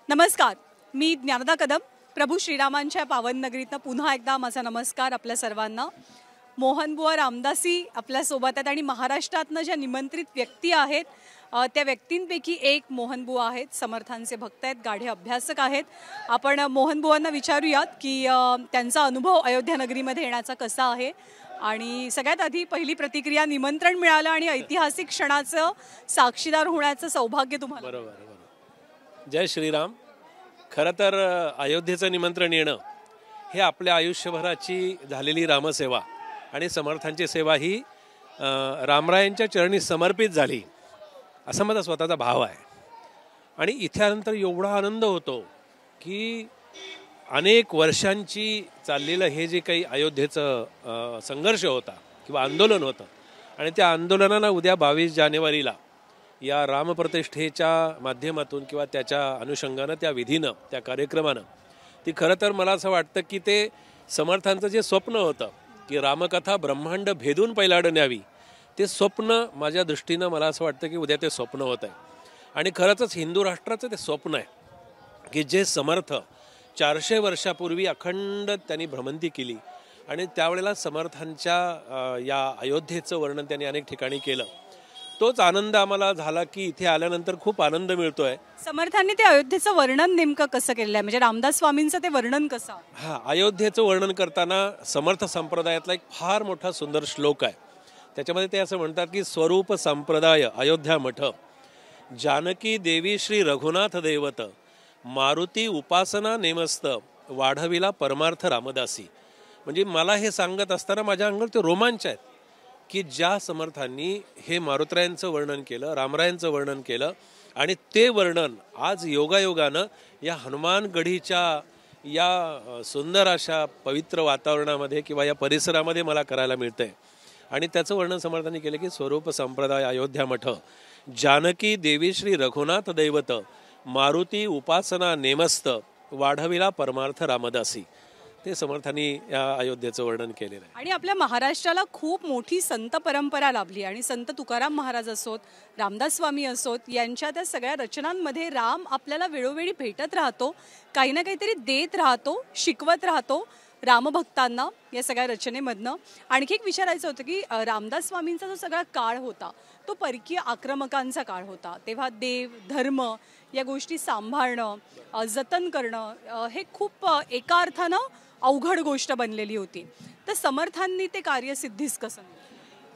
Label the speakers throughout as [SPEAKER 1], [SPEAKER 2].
[SPEAKER 1] नमस्कार, मी ज्ञानदा कदम. प्रभू श्रीरामांच्या पावन नगरीतनं पुन्हा एकदा माझा नमस्कार आपल्या सर्वांना. मोहनबुवा रामदासी आपल्यासोबत आहेत आणि महाराष्ट्रातनं ज्या निमंत्रित व्यक्ती आहेत त्या व्यक्तींपैकी एक मोहनबुवा आहेत. समर्थांचे भक्त आहेत, गाढे अभ्यासक आहेत. आपण मोहनबुवांना विचारूयात की त्यांचा अनुभव अयोध्या नगरीमध्ये येण्याचा कसा आहे. आणि सगळ्यात आधी पहिली प्रतिक्रिया, निमंत्रण मिळालं आणि ऐतिहासिक क्षणाचं साक्षीदार होण्याचं सौभाग्य तुम्हाला.
[SPEAKER 2] बरोबर. जय श्रीराम. खरं तर अयोध्येचं निमंत्रण येणं हे आपल्या आयुष्यभराची झालेली रामसेवा आणि समर्थांची सेवा ही रामरायांच्या चरणी समर्पित झाली असा माझा स्वतःचा भाव आहे. आणि इथे आल्यानंतर एवढा आनंद होतो की अनेक वर्षांची चाललेलं हे जे काही अयोध्येचं संघर्ष होता किंवा आंदोलन होतं आणि त्या आंदोलनाला उद्या 22 जानेवारीला या रामप्रतिष्ठेच्या माध्यमातून किंवा त्याच्या अनुषंगानं, त्या विधीनं, त्या कार्यक्रमानं ती खरं तर मला असं वाटतं की ते समर्थांचं जे स्वप्न होतं की रामकथा ब्रह्मांड भेदून पैलाड न्यावी, ते स्वप्न माझ्या दृष्टीनं मला असं वाटतं की उद्या ते स्वप्न होत आहे. आणि खरंच हिंदू राष्ट्राचं ते स्वप्न आहे की जे समर्थ 400 वर्षापूर्वी अखंड त्यांनी भ्रमंती केली आणि त्यावेळेला समर्थांच्या या अयोध्येचं वर्णन त्यांनी अनेक ठिकाणी केलं. तोच आनंद आम्हाला झाला की इथे आल्यानंतर खूप आनंद मिळतोय.
[SPEAKER 1] समर्थांनी ते अयोध्येचं वर्णन नेमकं कसं केलं आहे, म्हणजे रामदास स्वामींचं ते वर्णन कसं?
[SPEAKER 2] अयोध्येचं वर्णन करताना समर्थ संप्रदायातला एक फार मोठा सुंदर श्लोक आहे. त्याच्यामध्ये ते असं म्हणतात की स्वरूप संप्रदाय अयोध्या मठ, जानकी देवी श्री रघुनाथ दैवत, मारुती उपासना नेमस्त, वाढविला परमार्थ रामदासी. म्हणजे मला हे सांगत असताना माझ्या अंगावर ते रोमांच आहेत की ज्या समर्थांनी हे मारुतरायांचं वर्णन केलं, रामरायांचं वर्णन केलं आणि ते वर्णन आज योगायोगानं या हनुमानगढीच्या या सुंदर अशा पवित्र वातावरणामध्ये किंवा या परिसरामध्ये मला करायला मिळतंय. आणि त्याचं वर्णन समर्थांनी केलं की स्वरूप संप्रदाय अयोध्या मठ, जानकी देवी श्री रघुनाथ दैवत, मारुती उपासना नेमस्त, वाढविला परमार्थ रामदासी. ते समर्थांनी या अयोध्येचं वर्णन केलेलं आहे.
[SPEAKER 1] आणि आपल्या महाराष्ट्राला खूप मोठी संत परंपरा लाभली आणि संत तुकाराम महाराज असोत, रामदास स्वामी असोत, यांच्या त्या सगळ्या रचनांमध्ये राम आपल्याला वेळोवेळी भेटत राहतो, काही ना काहीतरी देत राहतो, शिकवत राहतो रामभक्तांना या सगळ्या रचनेमधनं. आणखी एक विचारायचं होतं की रामदास स्वामींचा जो सगळा काळ होता तो परकीय आक्रमकांचा काळ होता. तेव्हा देव, धर्म या गोष्टी सांभाळणं, जतन करणं हे खूप एका अर्थानं अवघड गोष्ट बनलेली होती. तर समर्थांनी ते कार्य सिद्धीस कसं?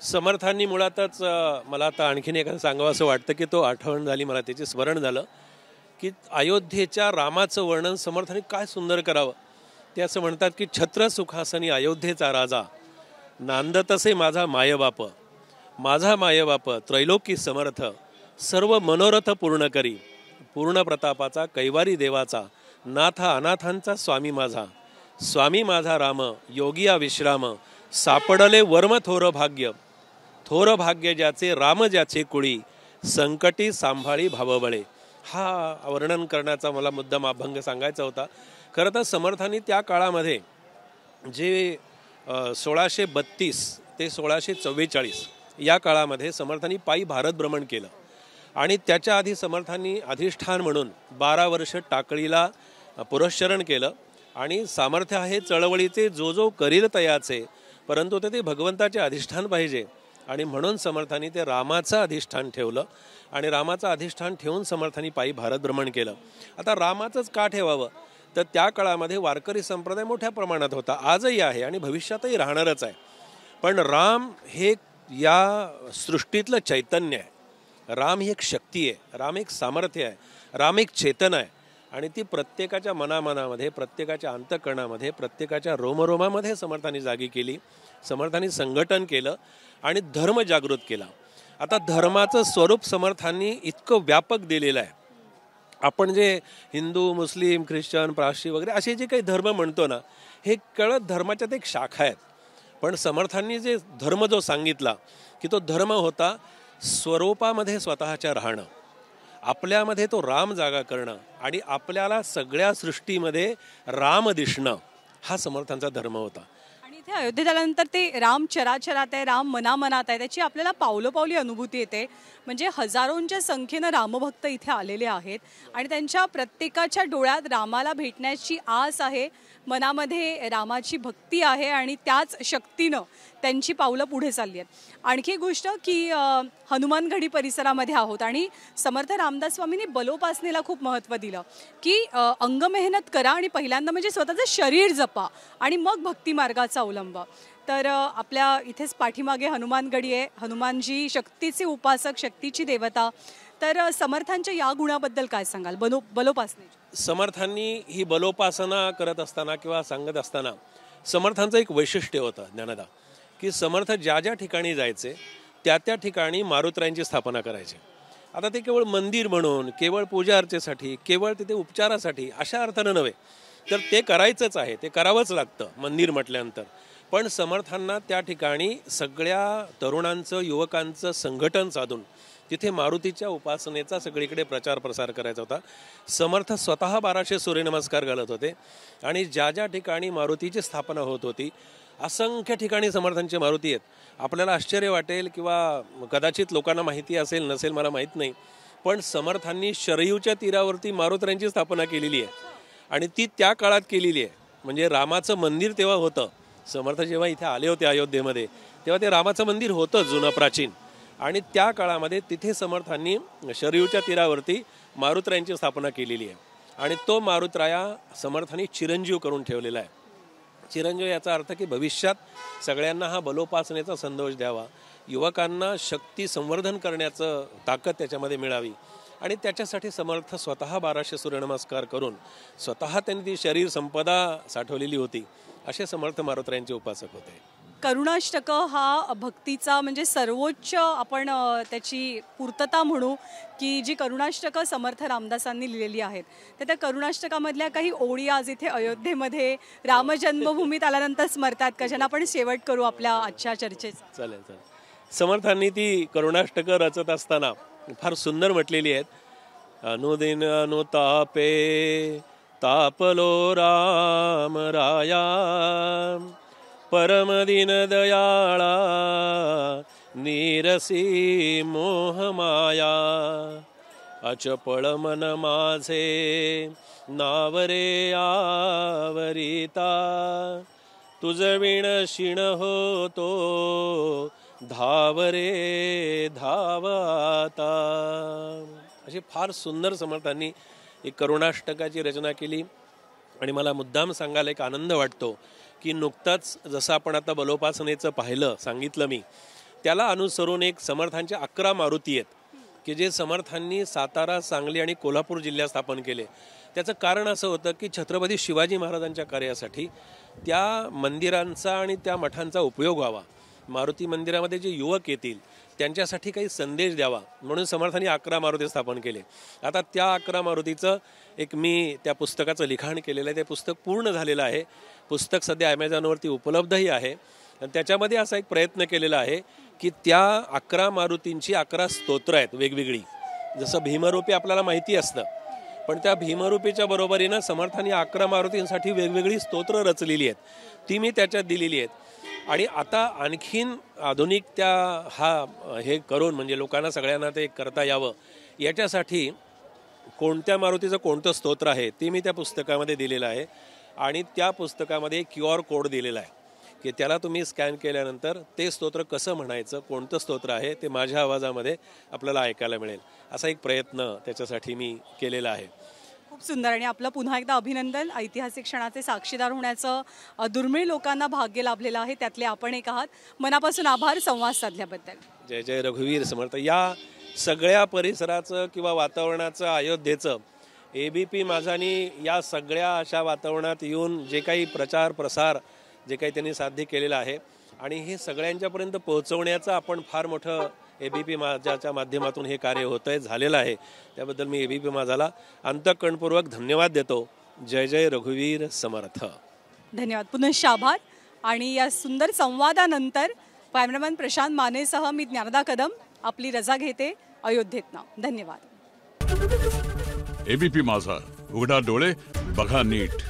[SPEAKER 2] समर्थांनी मुळातच मला आता आणखीन एखादं सांगावं असं वाटतं की तो आठवण झाली, मला त्याचे स्मरण झालं की अयोध्येच्या रामाचं वर्णन समर्थांनी काय सुंदर करावं. ते असं म्हणतात की छत्र सुखासनी अयोध्येचा राजा, नांदतसे माझा मायबाप, माझा मायबाप त्रैलोकी समर्थ, सर्व मनोरथ पूर्ण करी, पूर्ण प्रतापाचा कैवारी देवाचा, नाथा अनाथांचा स्वामी माझा, स्वामी माझा राम, योगिया विश्राम, सापडले वर्म थोर भाग्य, थोर भाग्य ज्याचे राम ज्याचे कुळी, संकटी सांभाळी भावबळे. हा वर्णन करण्याचा मला मुद्दाम अभंग सांगायचा होता. खरं तर समर्थांनी त्या काळामध्ये जे 1632 ते 1644 या काळामध्ये समर्थांनी पायी भारत भ्रमण केलं आणि त्याच्या आधी समर्थांनी अधिष्ठान म्हणून 12 वर्ष टाकळीला पुरस्चरण केलं. आणि सामर्थ्य आहे चळवळीचे जो जो करील तयाचे, परंतु ते भगवंताचे अधिष्ठान पाहिजे. आणि म्हणून समर्थांनी ते रामाचं अधिष्ठान ठेवलं आणि रामाचं अधिष्ठान ठेवून समर्थांनी पायी भारत भ्रमण केलं. आता रामाचंच का ठेवावं, तर त्या काळामध्ये वारकरी संप्रदाय मोठ्या प्रमाणात होता, आजही आहे आणि भविष्यातही राहणारच आहे. पण राम हे या सृष्टीतलं चैतन्य आहे, राम ही एक शक्ती आहे, राम एक सामर्थ्य आहे, राम एक चेतना आहे. आणि ती प्रत्येकाच्या मनामनामध्ये, प्रत्येकाच्या अंतःकरणामध्ये, प्रत्येकाच्या रोमरोमामध्ये समर्थांनी जागी केली. समर्थांनी संघटन केलं आणि धर्म जागृत केला. आता धर्माचं स्वरूप समर्थांनी इतकं व्यापक दिलेलं आहे. आपण जे हिंदू, मुस्लिम, ख्रिश्चन, पारशी वगैरे असे जे काही धर्म म्हणतो ना, हे कळत धर्माच्यात एक शाखा आहेत. पण समर्थांनी जे धर्म जो सांगितला की तो धर्म होता स्वरूपामध्ये स्वतःच्या राहणं, आपल्यामध्ये तो राम जागा करणं आणि आपल्याला सगळ्या सृष्टीमध्ये राम दिसणं, हा समर्थांचा धर्म होता.
[SPEAKER 1] आणि इथे अयोध्येत आल्यानंतर ते राम चराचरात आहे, राम मनामनात आहे, त्याची आपल्याला पावलोपावली अनुभूती येते. म्हणजे हजारोंच्या संख्येनं रामभक्त इथे आलेले आहेत आणि त्यांच्या प्रत्येकाच्या डोळ्यात रामाला भेटण्याची आस आहे, मनामध्ये रामाची भक्ती आहे आणि त्याच शक्तीनं त्यांची पावलं पुढे चालली आहेत। आणखी एक गोष्ट की हनुमानगढी परिसरामध्ये आहोत आणि समर्थ रामदास स्वामींनी बलोपासनेला खूप महत्त्व दिलं की अंग मेहनत करा आणि पहिल्यांदा म्हणजे स्वतःचं शरीर जपा आणि मग भक्ती मार्गाचा अवलंब। तर आपल्या इथेच पाठीमागे हनुमानगढी आहे, हनुमानजी शक्तीचे उपासक, शक्तीची देवता। तर समर्थांच्या या गुणाबद्दल काय सांगाल बलोपासनेची?
[SPEAKER 2] समर्थांनी ही बलोपासना करत असताना किंवा सांगत असताना समर्थांचं एक वैशिष्ट्य होतं ज्ञानदा, की समर्थ ज्या ज्या ठिकाणी जायचे त्या त्या ठिकाणी मारुतरायांची स्थापना करायचे। आता ते केवळ मंदिर म्हणून, केवळ पूजा अर्चेसाठी, केवळ तिथे उपचारासाठी अशा अर्थानं नव्हे, तर ते करायचंच आहे, ते करावंच लागतं मंदिर म्हटल्यानंतर। पण समर्थांना त्या ठिकाणी सगळ्या तरुणांचं, युवकांचं संघटन साधून तिथे मारुतीच्या उपासनेचा सगळीकडे प्रचार प्रसार करायचा होता। समर्थ स्वतः 1200 सूर्यनमस्कार घालत होते आणि ज्या ज्या ठिकाणी मारुतीची स्थापना होत होती, असंख्य ठिकाणी समर्थांचे मारुती आहेत। आपल्याला आश्चर्य वाटेल किंवा कदाचित लोकांना माहिती असेल नसेल मला माहीत नाही, पण समर्थांनी शरयूच्या तीरावरती मारुतरायांची स्थापना केलेली आहे आणि ती त्या काळात केलेली आहे। म्हणजे रामाचं मंदिर तेव्हा होतं, समर्थ जेव्हा इथे आले होते अयोध्येमध्ये तेव्हा ते रामाचं मंदिर होतं जुनं प्राचीन, आणि त्या काळामध्ये तिथे समर्थांनी शरयूच्या तीरावरती मारुतरायांची स्थापना केलेली आहे आणि तो मारुतराया समर्थांनी चिरंजीव करून ठेवलेला आहे। चिरंजीव याचा अर्थ की भविष्यात सगळ्यांना हा बलोपासनेचा संदेश द्यावा, युवकांना शक्ती संवर्धन करण्याचं ताकद त्याच्यामध्ये मिळावी आणि त्याच्यासाठी समर्थ स्वतः 1200 सूर्यनमस्कार करून स्वतः त्यांनी ती शरीर संपदा साठवलेली होती। असे समर्थ मारुतरायांचे उपासक होते।
[SPEAKER 1] करुणाष्टक हा भक्तीचा म्हणजे सर्वोच्च आपण त्याची पूर्तता म्हणू की जी करुणाष्टक समर्थ रामदासांनी लिहिलेली आहेत, तर त्या करुणाष्टकामधल्या काही ओळी आज इथे अयोध्येमध्ये रामजन्मभूमीत आल्यानंतर स्मरतात का, ज्यांना आपण शेवट करू आपल्या आजच्या चर्चेचा?
[SPEAKER 2] चालेल चालेल। समर्थांनी ती करुणाष्टक रचत असताना फार सुंदर म्हटलेली आहेत। अनुदिन अनुतापे तापलो राम राया, परम दीन दयाळा नीरसी मोह माया, अचपळ मन माझे नावरे आवरिता, तुझ विण शिण होतो धावरे धावाता। अशी फार सुंदर समर्थांनी एक करुणाष्टकाची रचना केली आणि मला मुद्दाम सांगायला एक आनंद वाटतो की नुकताच जसं आपण आता बलोपासनेचं पाहिलं सांगितलं मी, त्याला अनुसरून एक समर्थांच्या 11 मारुती आहेत की जे समर्थांनी सातारा, सांगली आणि कोल्हापूर जिल्ह्यात स्थापन केले। त्याचं कारण असं होतं की छत्रपती शिवाजी महाराजांच्या कार्यासाठी त्या मंदिरांचा आणि त्या मठांचा उपयोग व्हावा, मारुती मंदिरामध्ये जे युवक येतील त्यांच्यासाठी काही संदेश द्यावा म्हणून समर्थांनी 11 मारुती स्थापन केले। आता त्या 11 मारुतीचं एक मी त्या पुस्तकाचं लिखाण केलेलं आहे, ते पुस्तक पूर्ण झालेलं आहे। पुस्तक सध्या ॲमेझॉनवरती उपलब्धही आहे आणि त्याच्यामध्ये असा एक प्रयत्न केलेला आहे की त्या 11 मारुतींची 11 स्तोत्र आहेत वेगवेगळी। जसं भीमरूपी आपल्याला माहिती असतं, पण त्या भीमरूपीच्या बरोबरीनं समर्थांनी 11 मारुतींसाठी वेगवेगळी स्तोत्र रचलेली आहेत, ती मी त्याच्यात दिलेली आहेत। आणि आता आणखीन आधुनिक त्या हे करून म्हणजे लोकांना सगळ्यांना ते करता यावं याच्यासाठी कोणत्या मारुतीचं कोणतं स्तोत्र आहे ते मी त्या पुस्तकामध्ये दिलेलं आहे आणि त्या पुस्तकामध्ये QR कोड दिलेला आहे की त्याला तुम्ही स्कॅन केल्यानंतर ते स्तोत्र कसं म्हणायचं, कोणतं स्तोत्र आहे ते माझ्या आवाजामध्ये आपल्याला ऐकायला मिळेल। असा एक प्रयत्न त्याच्यासाठी मी केलेला आहे।
[SPEAKER 1] खूप सुंदर आणि आपलं पुन्हा एकदा अभिनंदन। ऐतिहासिक क्षणाचे साक्षीदार होण्याचं दुर्मिळ लोकांना भाग्य लाभलेलं आहे, त्यातले आपण एक आहात। मनापासून आभार संवाद साधल्याबद्दल।
[SPEAKER 2] जय जय रघुवीर समर्थ। या सगळ्या परिसराचं किंवा वातावरणाचं, अयोध्येचं ABP माझानी या सगळ्या अशा वातावरणात येऊन जे काही प्रचार प्रसार जे काही त्यांनी साध्य केलेलं आहे आणि हे सगळ्यांच्यापर्यंत पोहोचवण्याचं आपण फार मोठं ABP माझ्याच्या माध्यमातून हे कार्य होतंय, झालेलं आहे। त्याबद्दल मी ABP माझाला अंतःकरणपूर्वक धन्यवाद देतो। जय जय रघुवीर समर्थ।
[SPEAKER 1] धन्यवाद, पुनश्च आभार। आणि या सुंदर संवादानंतर कॅमेरामॅन प्रशांत मानेसह मी ज्ञानदा कदम आपली रजा घेते अयोध्येतनं। धन्यवाद।
[SPEAKER 3] ABP माझा, उघडा डोळे बघा नीट।